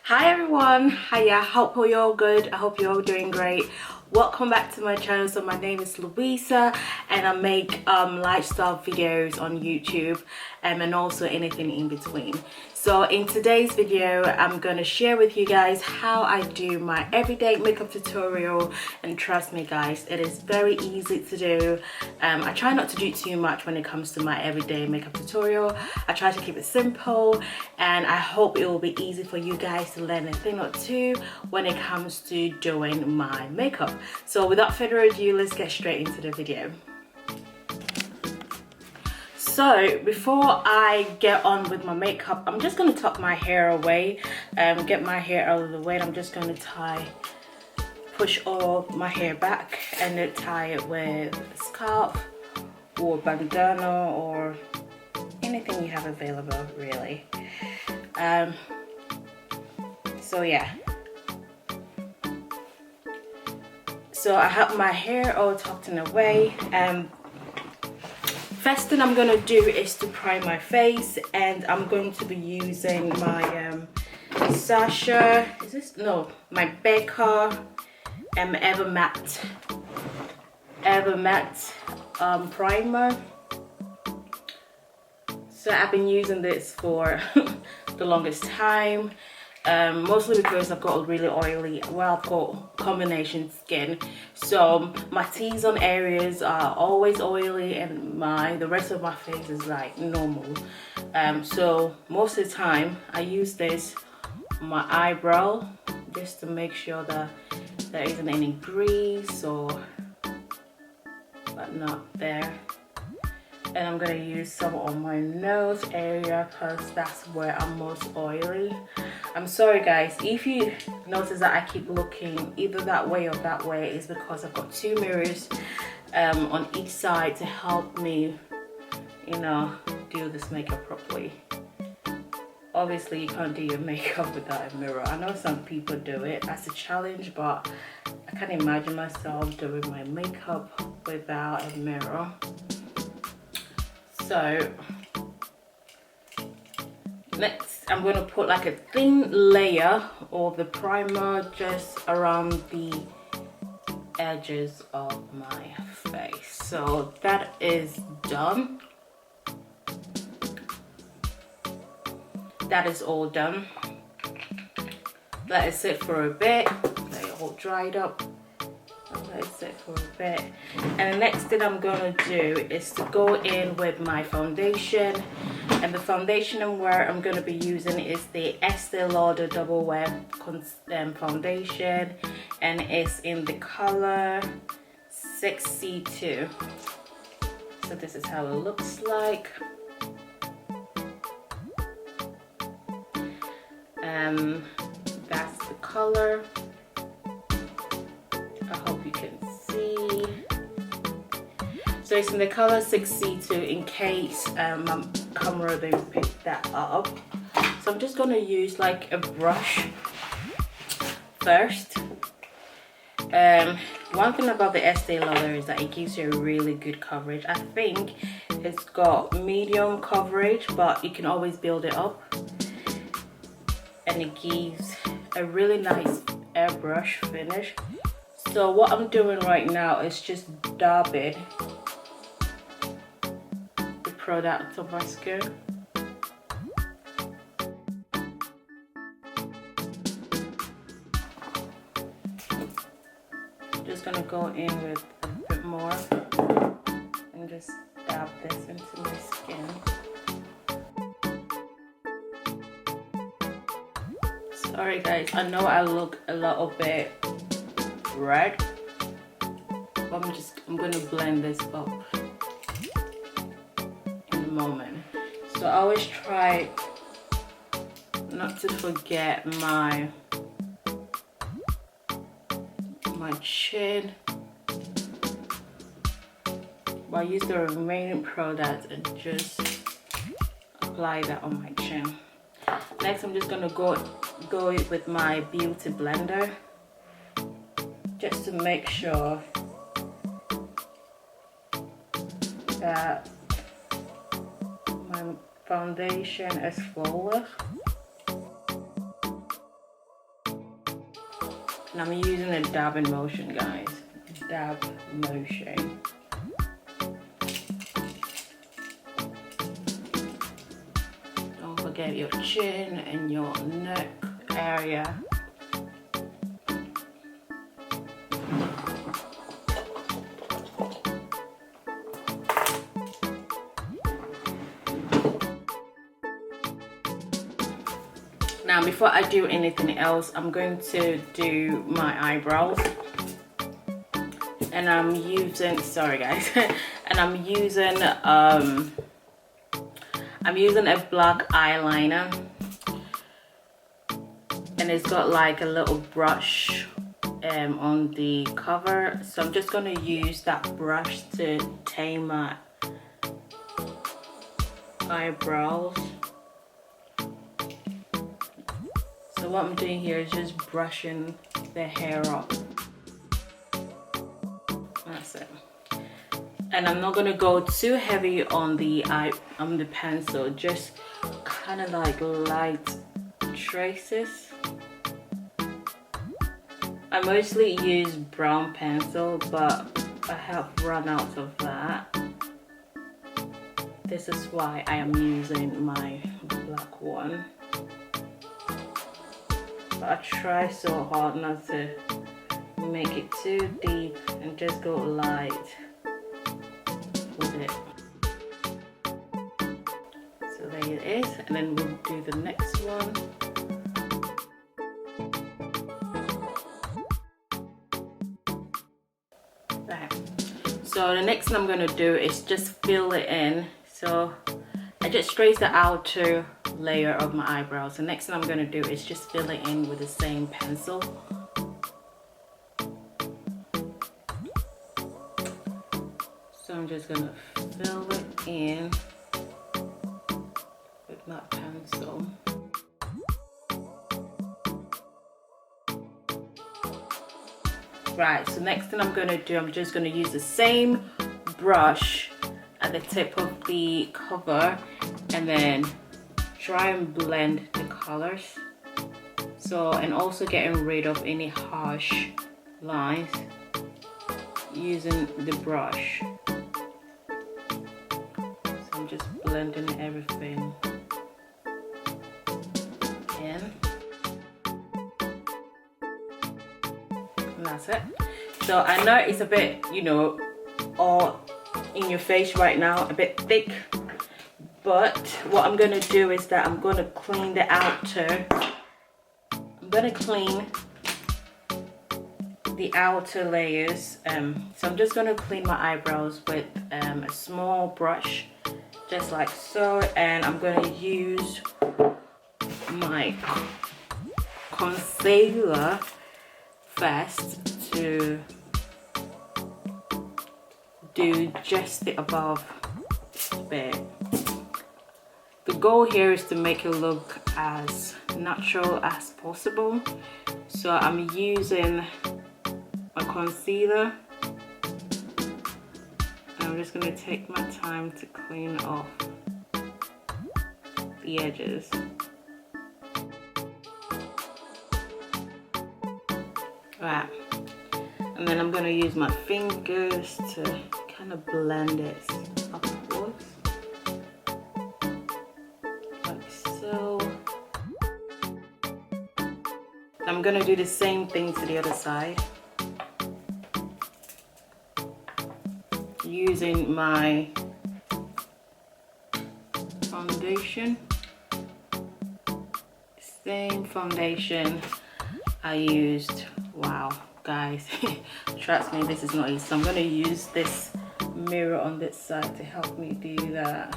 Hi everyone, hiya, hope you're all good. I hope you're all doing great. Welcome back to my channel. So my name is Louisa and I make lifestyle videos on YouTube and also anything in between. So in today's video I'm going to share with you guys how I do my everyday makeup tutorial, and trust me guys, it is very easy to do. I try not to do too much when it comes to my everyday makeup tutorial. I try to keep it simple and I hope it will be easy for you guys to learn a thing or two when it comes to doing my makeup. So without further ado, let's get straight into the video. So before I get on with my makeup, I'm just going to tuck my hair away and get my hair out of the way. I'm just going to push all my hair back and then tie it with a scarf or bandana or anything you have available really. So yeah. So I have my hair all tucked in away. First thing I'm gonna do is to prime my face, and I'm going to be using my Sacha. My Becca Ever Matte primer. So I've been using this for the longest time. Mostly because I've got a really oily, well, I've got combination skin, so my T-zone areas are always oily and the rest of my face is like normal. So most of the time I use this on my eyebrow just to make sure that there isn't any grease or whatnot there. And I'm gonna use some on my nose area because that's where I'm most oily. I'm sorry guys, if you notice that I keep looking either that way or that way, it's because I've got two mirrors on each side to help me, do this makeup properly. Obviously you can't do your makeup without a mirror. I know some people do it as a challenge, but I can't imagine myself doing my makeup without a mirror. So next I'm going to put like a thin layer of the primer just around the edges of my face. So that is done. That is all done. Let it sit for a bit. Let it all dried up. Let it sit for a bit. And the next thing I'm going to do is to go in with my foundation. And the foundation where I'm going to be using is the Estee Lauder Double Wear foundation, and it's in the color 6C2. So this is how it looks like. That's the color. I hope you can see. So it's in the color 6C2 in case my camera didn't pick that up. So I'm just gonna use like a brush first. One thing about the Estee Lauder is that it gives you a really good coverage. I think it's got medium coverage, but you can always build it up. And it gives a really nice airbrush finish. So what I'm doing right now is just dabbing the product on my skin. Just gonna go in with a bit more and just dab this into my skin. Sorry guys, I know I look a little bit red, but I'm gonna blend this up in a moment. So I always try not to forget my chin, but I use the remaining product and just apply that on my chin. Next I'm just gonna go with my beauty blender just to make sure that my foundation is flawless. And I'm using a dabbing motion, guys. Dab motion. Don't forget your chin and your neck area. Now, before I do anything else, I'm going to do my eyebrows. And I'm using, sorry guys, and I'm using a black eyeliner. And it's got like a little brush on the cover. So I'm just going to use that brush to tame my eyebrows. So what I'm doing here is just brushing the hair up. That's it. And I'm not gonna go too heavy on the pencil, just kind of like light traces. I mostly use brown pencil, but I have run out of that. This is why I am using my black one. But I try so hard not to make it too deep and just go light with it. So there it is, and then we'll do the next one. There. So the next thing I'm going to do is just fill it in. So I just traced the outer layer of my eyebrows. The next thing I'm going to do is just fill it in with the same pencil. So I'm just going to fill it in with my pencil. Right, so next thing I'm going to do, I'm just going to use the same brush at the tip of the cover and then try and blend the colors. So, and also getting rid of any harsh lines using the brush. So I'm just blending everything in. And that's it. So I know it's a bit, you know, all in your face right now, a bit thick. But what I'm going to do is that I'm going to clean the outer. I'm going to clean the outer layers. So I'm just going to clean my eyebrows with a small brush, just like so. And I'm going to use my concealer first to do just the above bit. The goal here is to make it look as natural as possible. So I'm using a concealer. I'm just going to take my time to clean off the edges. Right. And then I'm going to use my fingers to kind of blend it upwards. So I'm going to do the same thing to the other side using my foundation, same foundation I used. Wow guys, trust me, this is not easy. So I'm going to use this mirror on this side to help me do that.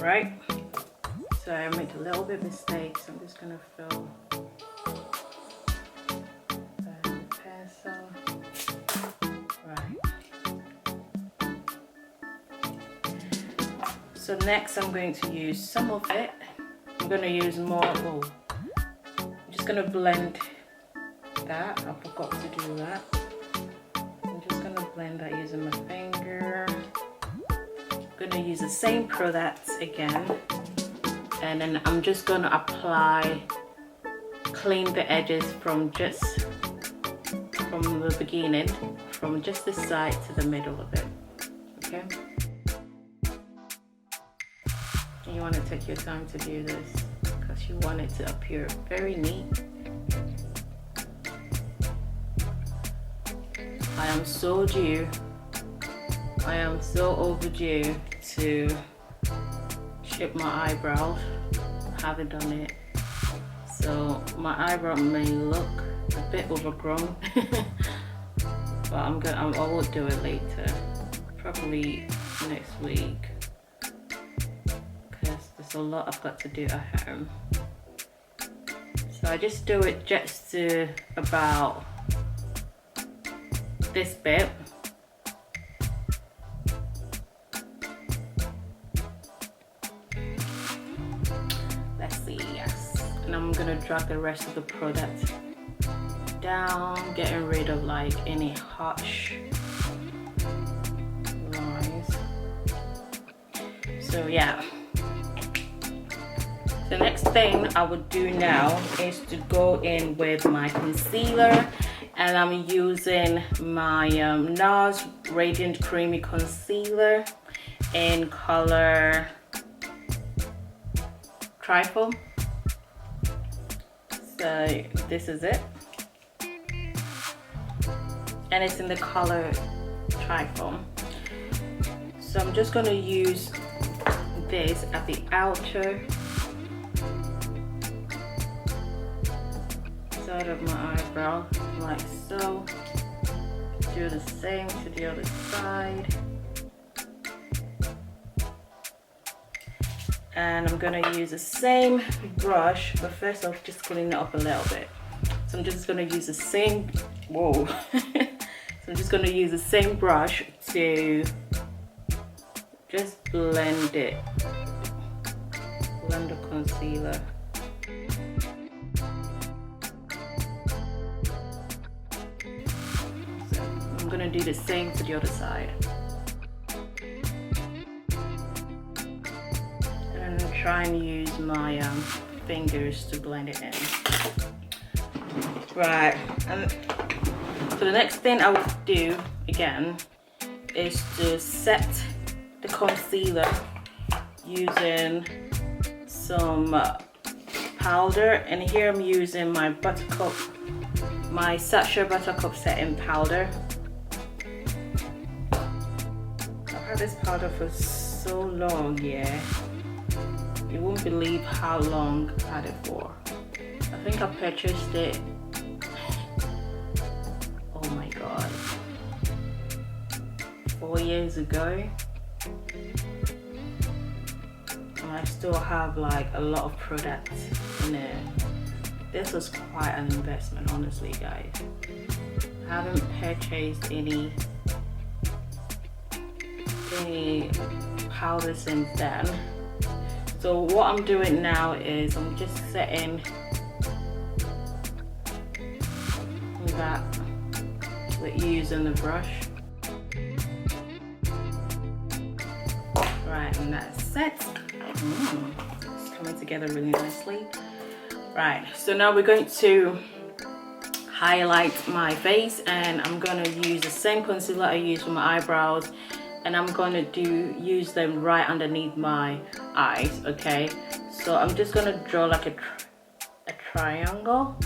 Right, so I made a little bit of mistake, so I'm just gonna fill the pencil. Right. So next I'm going to use some of it. I'm gonna use more. Oh, I'm just gonna blend that. I forgot to do that. I'm just gonna blend that using my finger. I'm gonna use the same product again, and then I'm just gonna apply, clean the edges from the beginning, from just the side to the middle of it. Okay, you want to take your time to do this because you want it to appear very neat. I am so overdue to shape my eyebrows. Haven't done it, so my eyebrow may look a bit overgrown, but I will do it later, probably next week, because there's a lot I've got to do at home. So I just do it just to about this bit. Let's see, yes. And I'm gonna drag the rest of the product down, getting rid of like any harsh lines. So yeah. The next thing I would do now is to go in with my concealer, and I'm using my NARS Radiant Creamy Concealer in color Truffle. So this is it, and it's in the color Truffle. So I'm just going to use this at the outer side of my eyebrow, like so. Do the same to the other side, and I'm gonna use the same brush, but first I'll just clean it up a little bit. So I'm just gonna use the same so I'm just gonna use the same brush to just blend the concealer. I'm gonna do the same to the other side, and try and use my fingers to blend it in. Right, and so the next thing I will do again is to set the concealer using some powder, and here I'm using my Sacha Buttercup setting powder. This powder for so long, yeah, you won't believe how long I've had it for. I think I purchased it, oh my god, 4 years ago, and I still have like a lot of products in it. This was quite an investment, honestly, guys. I haven't purchased any powder since then. So what I'm doing now is I'm just setting that with using the brush. Right, and that's set. It's coming together really nicely. Right, so now we're going to highlight my face, and I'm going to use the same concealer I use for my eyebrows, and I'm going to use them right underneath my eyes. Okay, so I'm just going to draw like a triangle,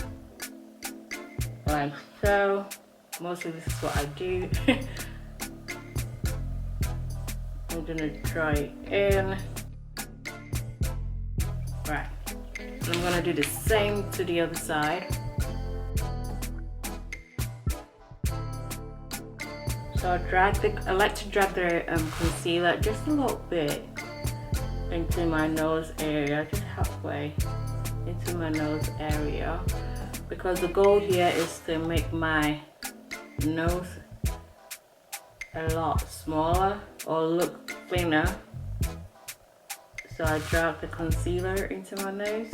like so. Mostly this is what I do. I'm going to draw it in. Right, and I'm going to do the same to the other side. So I like to drag the concealer just a little bit into my nose area, just halfway into my nose area, because the goal here is to make my nose a lot smaller or look thinner. So I drag the concealer into my nose,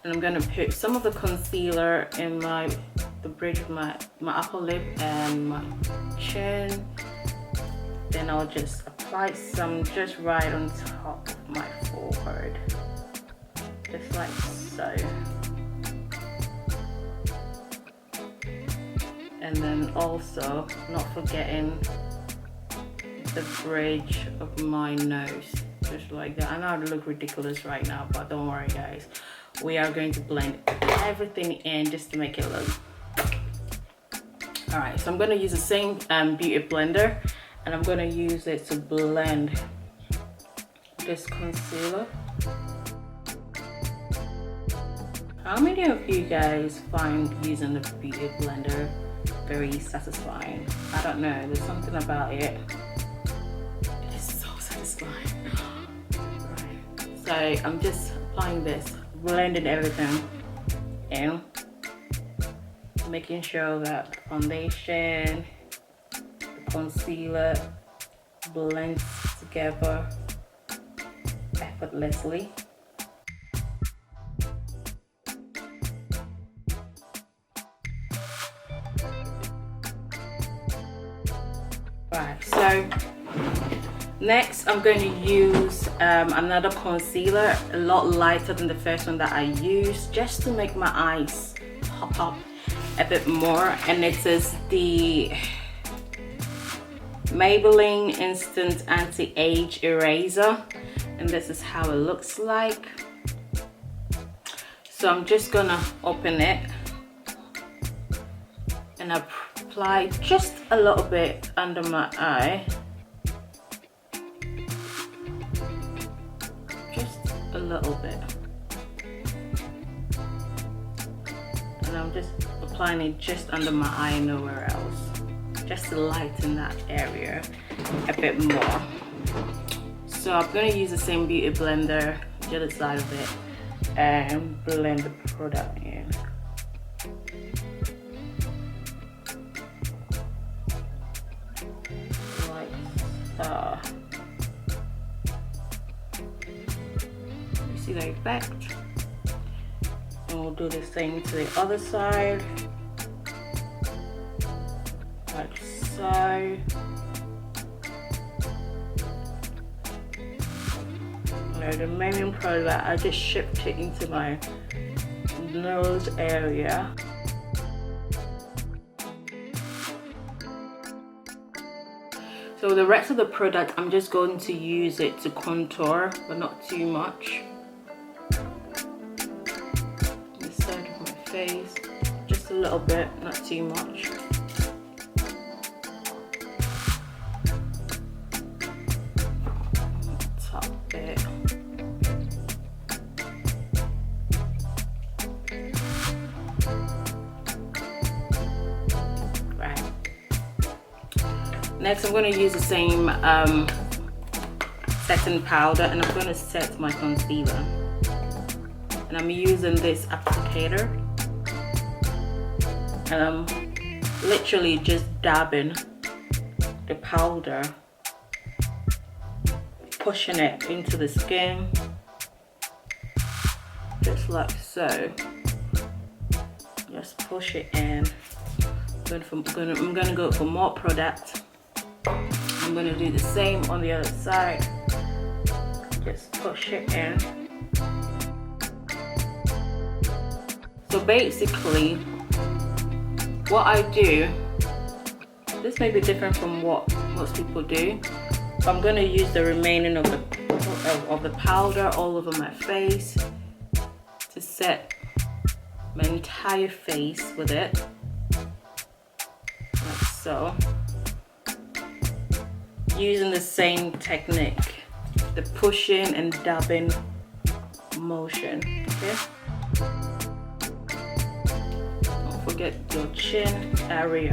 and I'm gonna put some of the concealer in the bridge of my upper lip and my chin. Then I'll just apply apply some just right on top of my forehead, just like so. And then also not forgetting the bridge of my nose, just like that. I know I look ridiculous right now, but don't worry guys, we are going to blend everything in just to make it look. All right, so I'm going to use the same beauty blender, and I'm going to use it to blend this concealer. How many of you guys find using the beauty blender very satisfying? I don't know, there's something about it. It is so satisfying. Right. So I'm just applying this, blending everything in, making sure that the foundation, the concealer blends together effortlessly. Right, so next I'm going to use another concealer, a lot lighter than the first one that I used, just to make my eyes pop up a bit more. And it is the Maybelline Instant Anti-Age Eraser, and this is how it looks like. So I'm just gonna open it and apply just a little bit under my eye, just a little bit, and I'm just applying it just under my eye, nowhere else, just to lighten that area a bit more. So I'm going to use the same beauty blender, the other side of it, and blend the product in. Like so. You see the effect? And we'll do the same to the other side, like so. The main product, I just shipped it into my nose area. So the rest of the product, I'm just going to use it to contour, but not too much. The side of my face, just a little bit, not too much. Top bit. Next, I'm going to use the same setting powder, and I'm going to set my concealer. And I'm using this applicator, and I'm literally just dabbing the powder, pushing it into the skin, just like so. Just push it in. I'm going to go for more product. I'm going to do the same on the other side. Just push it in. So basically, what I do, this may be different from what most people do, but I'm going to use the remaining of the powder all over my face to set my entire face with it, like so. Using the same technique, the pushing and dabbing motion, okay? Don't forget your chin area.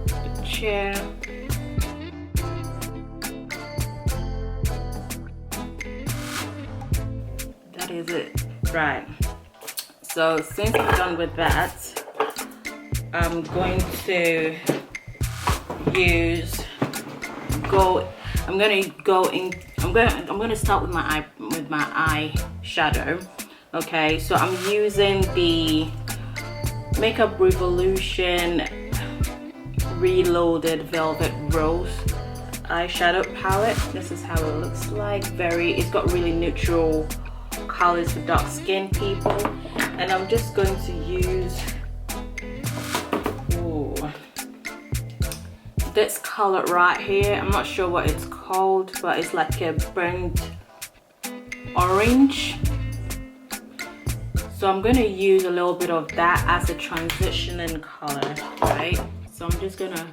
The chin. That is it, right? So since I'm done with that, I'm going to start with my eye shadow. Okay, so I'm using the Makeup Revolution Reloaded Velvet Rose eyeshadow palette. This is how it looks like. It's got really neutral colors for dark skin people, and I'm just going to use this color right here. I'm not sure what it's called, but it's like a burnt orange. So I'm going to use a little bit of that as a transitioning color, right? So I'm just gonna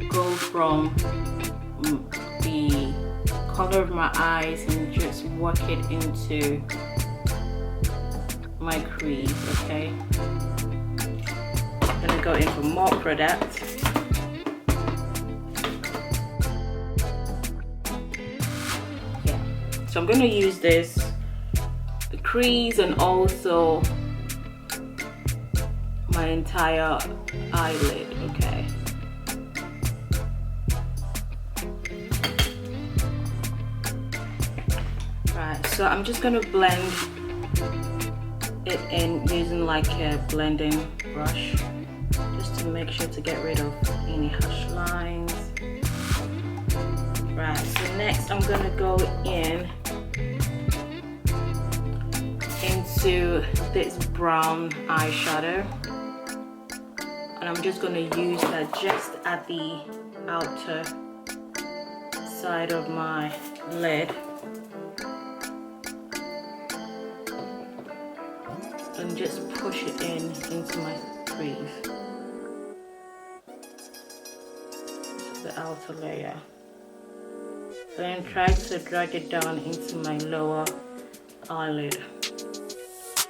go from the color of my eyes and just work it into my crease, okay? I'm gonna go in for more product. Yeah, so I'm gonna use this, the crease, and also my entire eyelid, okay? Right, so I'm just gonna blend it in using like a blending brush, just to make sure to get rid of any harsh lines. Right, so next I'm gonna go into this brown eyeshadow, and I'm just going to use that just at the outer side of my lid, and just push it into my crease, the outer layer. Then try to drag it down into my lower eyelid.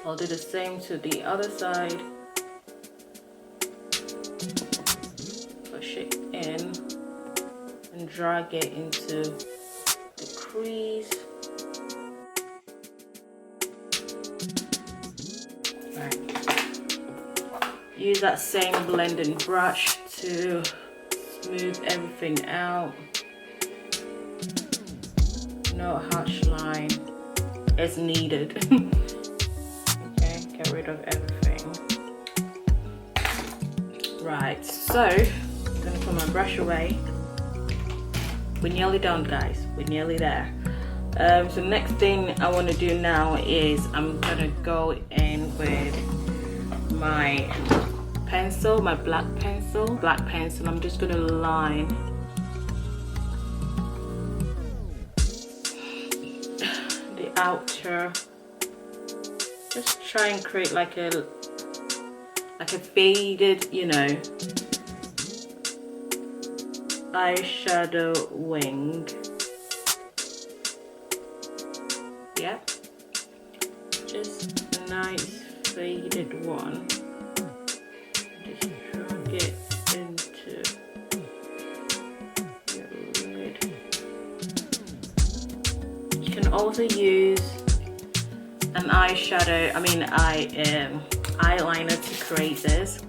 I'll do the same to the other side. Push it in and drag it into the crease. Right. Use that same blending brush to smooth everything out. No harsh line is needed. Get rid of everything. Right, so I'm gonna put my brush away. We're nearly done, guys. We're nearly there. So next thing I want to do now is I'm gonna go in with my pencil, my black pencil. I'm just gonna line the outer. Just try and create like a faded, you know, eyeshadow wing. Yep, just a nice faded one. Just drag it into your lid. You can also use an eyeliner to create this.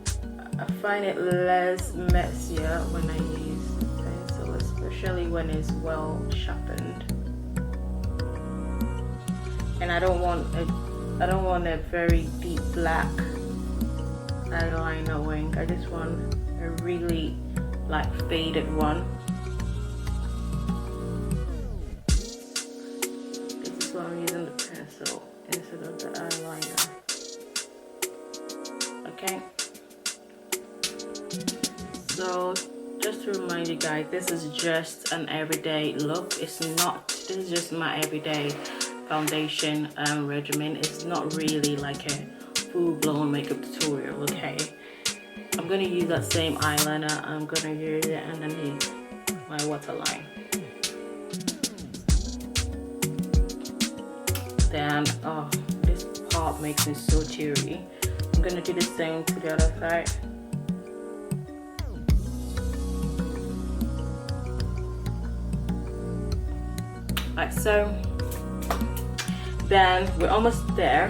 I find it less messier when I use pencil, especially when it's well sharpened. And I don't want a very deep black eyeliner wing. I just want a really like faded one. This is why I'm using the pencil instead of the eyeliner. Okay, so just to remind you guys, this is just an everyday look. This is just my everyday foundation regimen. It's not really like a full-blown makeup tutorial, okay? I'm gonna use that same eyeliner. I'm gonna use it underneath my waterline. Then, oh, this part makes me so teary. I'm gonna do the same to the other side. Like so. Then we're almost there.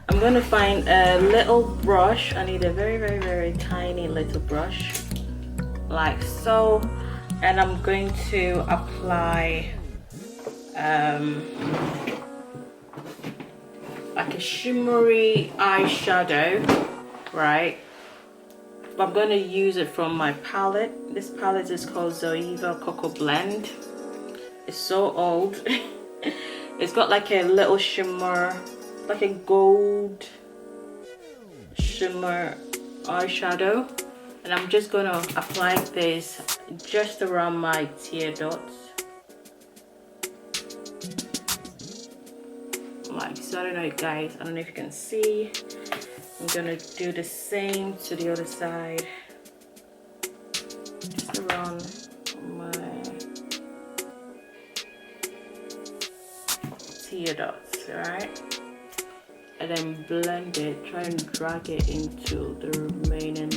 I'm gonna find a little brush. I need a very, very, very tiny little brush, like so, and I'm going to apply like a shimmery eyeshadow right? But I'm going to use it from my palette. This palette is called Zoeva Cocoa Blend. It's so old. It's got like a little shimmer, like a gold shimmer eyeshadow, and I'm just going to apply this just around my tear dots, like so. I don't know guys, I don't know if you can see. I'm gonna do the same to the other side, just around my tear dots, right? And then blend it, try and drag it into the remaining.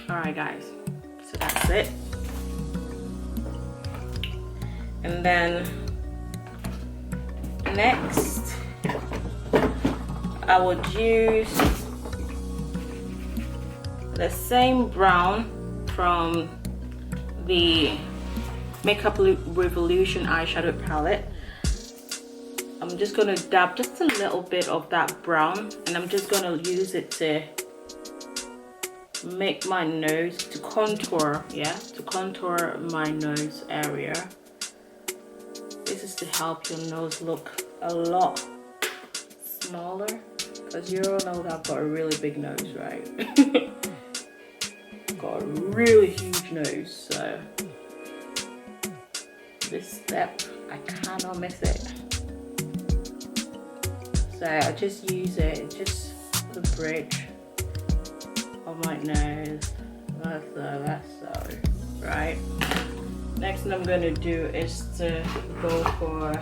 Alright guys, so that's it. And then next I would use the same brown from the Makeup Revolution eyeshadow palette. I'm just going to dab just a little bit of that brown, and I'm just going to use it to make my nose, to contour, yeah, to contour my nose area. This is to help your nose look a lot smaller, because you all know that I've got a really big nose, right? Got a really huge nose, so this step I cannot miss it. So I just use it just the bridge of my nose. That's so right. Next thing I'm going to do is to go for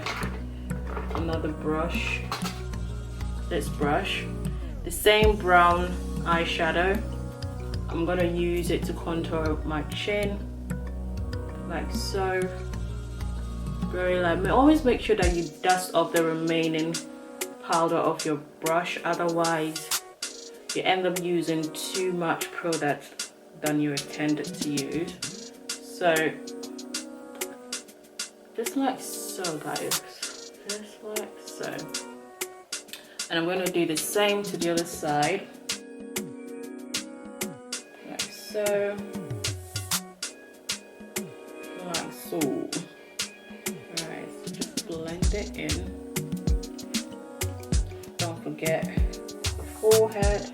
another brush. This brush, the same brown eyeshadow. I'm going to use it to contour my chin, like so. Very light. Always make sure that you dust off the remaining powder of your brush, otherwise you end up using too much product than you intended to use. So just like so guys, just like so. And I'm going to do the same to the other side, like so, like so. Alright, so just blend it in. Don't forget the forehead.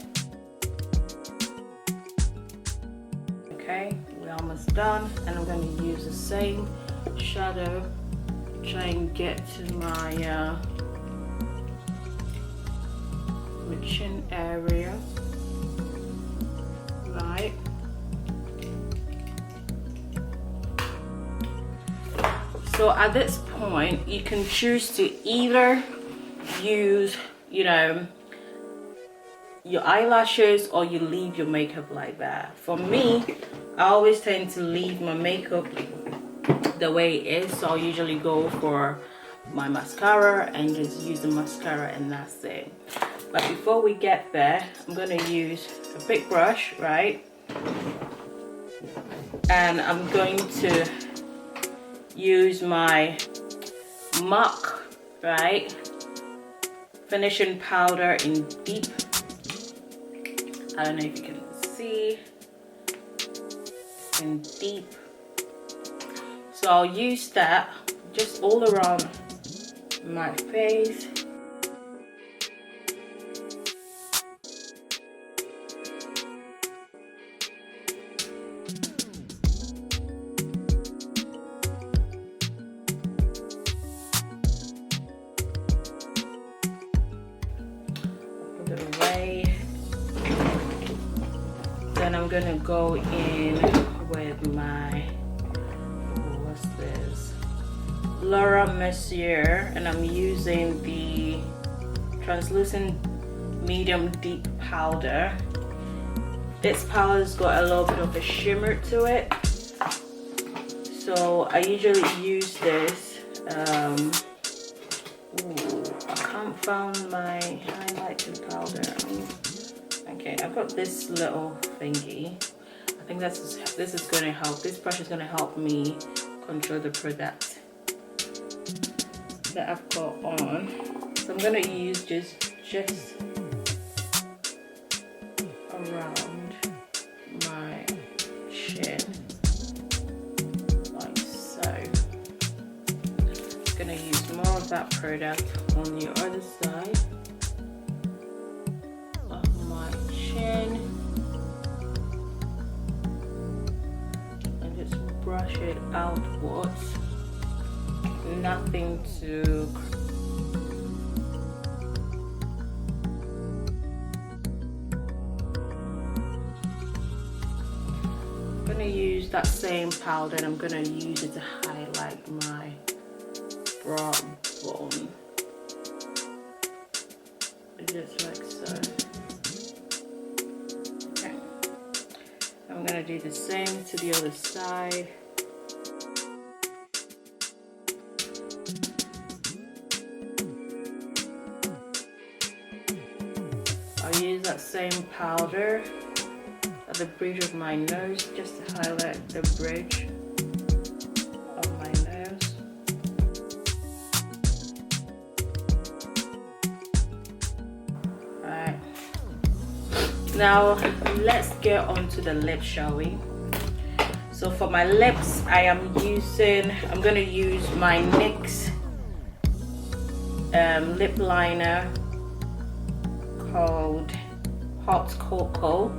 Okay, we're almost done, and I'm going to use the same shadow to try and get to my chin area, right? So at this point, you can choose to either use, you know, your eyelashes, or you leave your makeup like that. For me, I always tend to leave my makeup the way it is, so I'll usually go for my mascara and just use the mascara, and that's it. But before we get there, I'm going to use a big brush, right? And I'm going to use my MAC, right, finishing powder in deep. I don't know if you can see, in deep. So I'll use that just all around my face. Put it away. Then I'm gonna go in with my, what's this? Laura Mercier, and I'm using the translucent medium deep powder. This powder's got a little bit of a shimmer to it, so I usually use this. I can't find my highlighting powder. Okay, I've got this little thingy. I think this is going to help. This brush is going to help me control the product. that I've got on. So I'm gonna use just around my chin, like so. I'm gonna use more of that product on the other side of my chin and just brush it outwards. Nothing to I'm gonna use that same powder and I'm gonna use it to highlight my brow bone, just like so. Okay, I'm gonna do the same to the other side. I'll use that same powder at the bridge of my nose just to highlight the bridge of my nose. Alright, now let's get on to the lips, shall we? So for my lips, I'm gonna use my NYX lip liner called Hot Cocoa,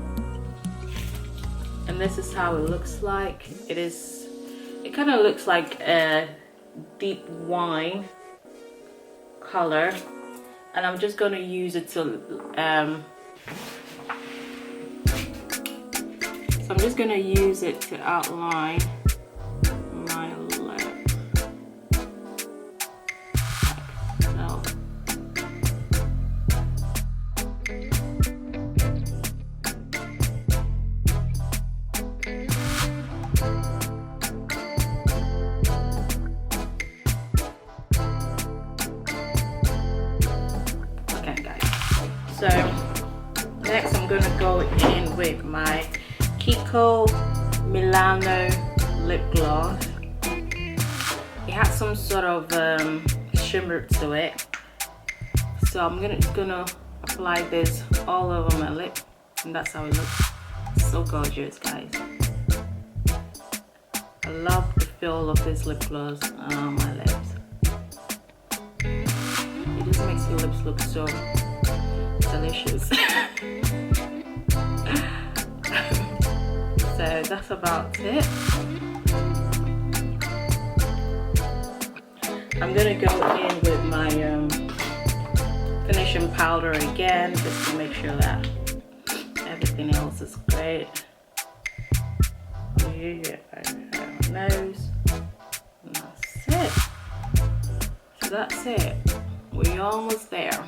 and this is how it looks like. It kind of looks like a deep wine color, and I'm just going to use it to so I'm just going to use it to outline my lip. So So next I'm going to go in with my Niko Milano lip gloss. It has some sort of shimmer to it. So I'm gonna apply this all over my lip, and that's how it looks. So gorgeous, guys. I love the feel of this lip gloss on my lips. It just makes your lips look so delicious. So that's about it. I'm gonna go in with my finishing powder again, just to make sure that everything else is great. Use it on my nose, and that's it. So that's it. We're almost there.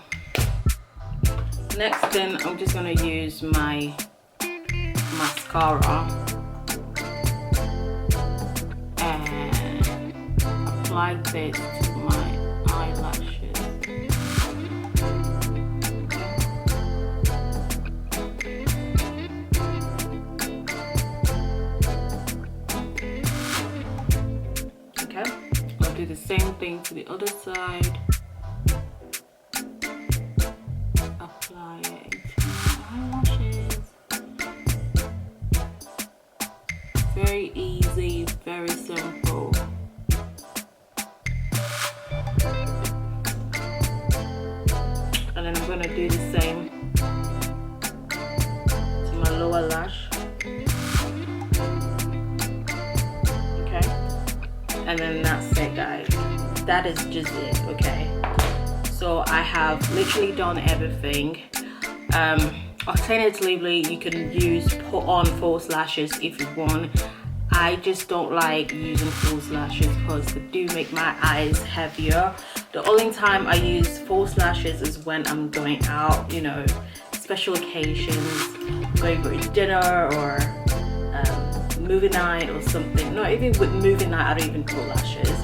Next thing, I'm just gonna use my mascara and apply this to my eyelashes. Okay, I'll do the same thing to the other side. Apply it to my eyelashes. Very easy, very simple. And then I'm going to do the same to my lower lash. Okay. And then that's it, guys. That is just it, okay? So I have literally done everything. Alternatively, you can put on false lashes if you want. I just don't like using false lashes because they do make my eyes heavier. The only time I use false lashes is when I'm going out, you know, special occasions, going for a dinner or movie night or something. Not even with movie night, I don't even put lashes.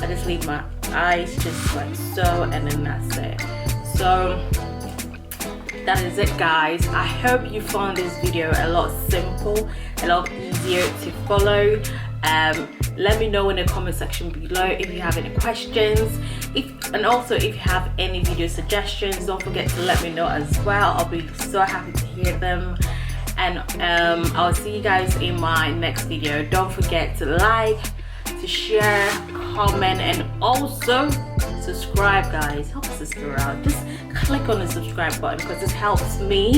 I just leave my eyes just like so, and then that's it. So that is it, guys. I hope you found this video a lot simple, a lot easier to follow. Let me know in the comment section below if you have any questions, and also if you have any video suggestions. Don't forget to let me know as well. I'll be so happy to hear them. And I'll see you guys in my next video. Don't forget to like, to share, comment, and also subscribe, guys. Help a sister out. Just click on the subscribe button because this helps me.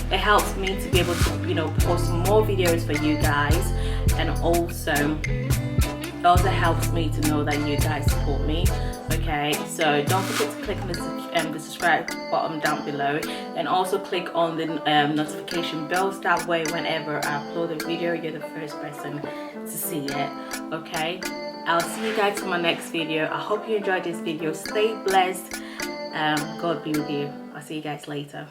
It helps me to be able to, you know, post more videos for you guys, and also it also helps me to know that you guys support me. Okay, so don't forget to click on the subscribe button down below, and also click on the notification bells. That way whenever I upload a video, you're the first person to see it. Okay, I'll see you guys in my next video. I hope you enjoyed this video. Stay blessed. God be with you. I'll see you guys later.